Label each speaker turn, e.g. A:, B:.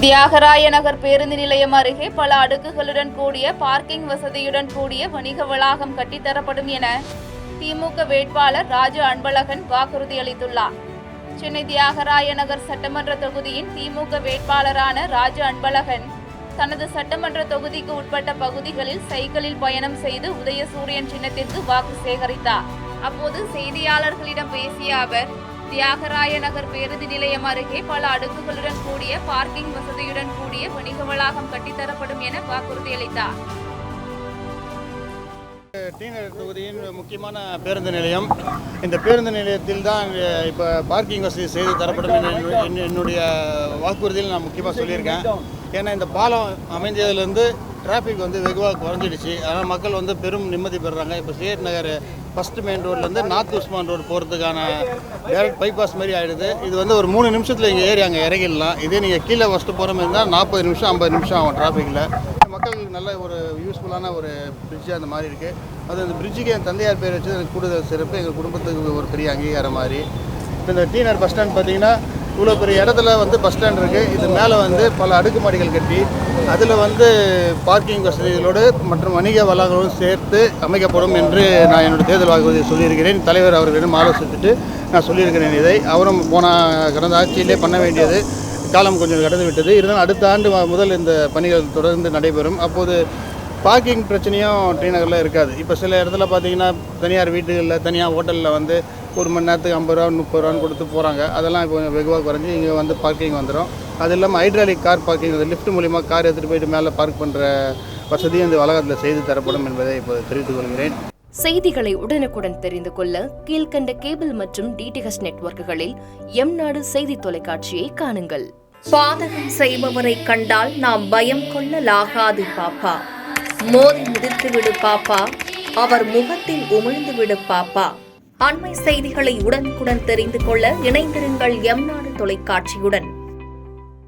A: தியாகராய நகர் பேருந்து நிலையம் அருகே பல அடுக்குகளுடன் கூடிய பார்க்கிங் வசதியுடன் கூடிய வணிக வளாகம் கட்டித்தரப்படும் என திமுக வேட்பாளர் ராஜு அன்பழகன் வாக்குறுதி அளித்துள்ளார். சென்னை தியாகராய நகர் சட்டமன்ற தொகுதியின் திமுக வேட்பாளரான ராஜு அன்பழகன் தனது சட்டமன்ற தொகுதிக்கு உட்பட்ட பகுதிகளில் சைக்கிளில் பயணம் செய்து உதயசூரியன் சின்னத்திற்கு வாக்கு சேகரித்தார். அப்போது செய்தியாளர்களிடம் பேசிய அவர், தியாகராய நகர் பேருந்து நிலையம் அருகே பல அடுக்குகளுடன் கூடிய பார்க்கிங் வசதியுடன் கூடிய வணிக வளாகம் கட்டித்தரப்படும் என வாக்குறுதி அளித்தார்.
B: டி நகர் தொகுதியின் முக்கியமான பேருந்து நிலையம். இந்த பேருந்து நிலையத்தில் தான் இப்போ பார்க்கிங் வசதி செய்து தரப்படும் என்னுடைய வாக்குறுதியில் நான் முக்கியமாக சொல்லியிருக்கேன். ஏன்னா இந்த பாலம் அமைஞ்சதுலேருந்து டிராஃபிக் வெகுவாக குறைஞ்சிடுச்சு. அதனால் மக்கள் பெரும் நிம்மதி பெறுறாங்க. இப்போ சிஎட் நகர் ஃபஸ்ட்டு மெயின் ரோட்லேருந்து நார்த் உஸ்மான் ரோடு போகிறதுக்கான டேரக்ட் பைபாஸ் மாதிரி ஆகிடுது. இது ஒரு 3 நிமிஷத்தில் இங்கே ஏறி அங்கே இறங்கிடலாம். இதே நீங்கள் கீழே ஃபஸ்ட்டு போகிற மாதிரி இருந்தால் 40 நிமிஷம் 50 நிமிஷம் ஆகும் டிராஃபிக்கில். மக்களுக்கு நல்ல ஒரு யூஸ்ஃபுல்லான ஒரு பிரிட்ஜு அந்த மாதிரி இருக்குது. அந்த பிரிட்ஜுக்கு என் தந்தையார் பேர் வச்சு எனக்கு கூடுதல் சிறப்பு. எங்கள் குடும்பத்துக்கு ஒரு பெரிய அங்கீகாரம் மாதிரி. இப்போ இந்த டி நகர் பஸ் ஸ்டாண்ட் பார்த்திங்கன்னா இவ்வளோ பெரிய இடத்துல பஸ் ஸ்டாண்ட் இருக்குது. இது மேலே பல அடுக்குமாடிகள் கட்டி அதில் பார்க்கிங் வசதிகளோடு மற்றும் வணிக வளாகங்களோடு சேர்த்து அமைக்கப்படும் என்று நான் என்னுடைய தேர்தல் வாக்குறுதியை சொல்லியிருக்கிறேன். தலைவர் அவர்களிடம் ஆலோசித்துட்டு நான் சொல்லியிருக்கிறேன். இதை அவரும் கடந்த ஆட்சியிலே பண்ண வேண்டியது காலம் கொஞ்சம் கடந்து விட்டது. இருந்தாலும் அடுத்த ஆண்டு முதல் இந்த பணிகள் தொடர்ந்து நடைபெறும். அப்போது பார்க்கிங் பிரச்சனையும் டி நகரில் இருக்காது. இப்போ சில இடத்துல பார்த்திங்கன்னா தனியார் வீட்டுகளில் தனியார் ஹோட்டலில் 1 மணி நேரத்துக்கு 50 ரூபா 30 ரூபான்னு கொடுத்து போகிறாங்க. அதெல்லாம் இப்போ வெகுவாக குறைஞ்சி இங்கே பார்க்கிங் வந்துடும். அது இல்லாமல் ஹைட்ராலிக் கார் பார்க்கிங், லிஃப்ட் மூலிமா கார் எடுத்துகிட்டு போயிட்டு மேலே பார்க் பண்ணுற வசதியும் இந்த வளாகத்தில் செய்து தரப்படும் என்பதை இப்போ தெரிவித்துக் கொள்கிறேன்.
C: செய்திகளை உடனுக்குடன் தெரிந்து கொள்ள கீழ்கண்ட கேபிள் மற்றும் டிடிஹெச் நெட்வொர்க்குகளில் எம்நாடு செய்தி தொலைக்காட்சியை காணுங்கள்.
D: பாதகம் செய்பவரை கண்டால் நாம் பயம் கொள்ளலாகாது பாப்பா. மோதி மிதித்து விடு பாப்பா, அவர் முகத்தில் உமிழ்ந்து விடு பாப்பா. அண்மை செய்திகளை உடனுக்குடன் தெரிந்து கொள்ள இணைந்திருங்கள் எம்நாடு தொலைக்காட்சியுடன்.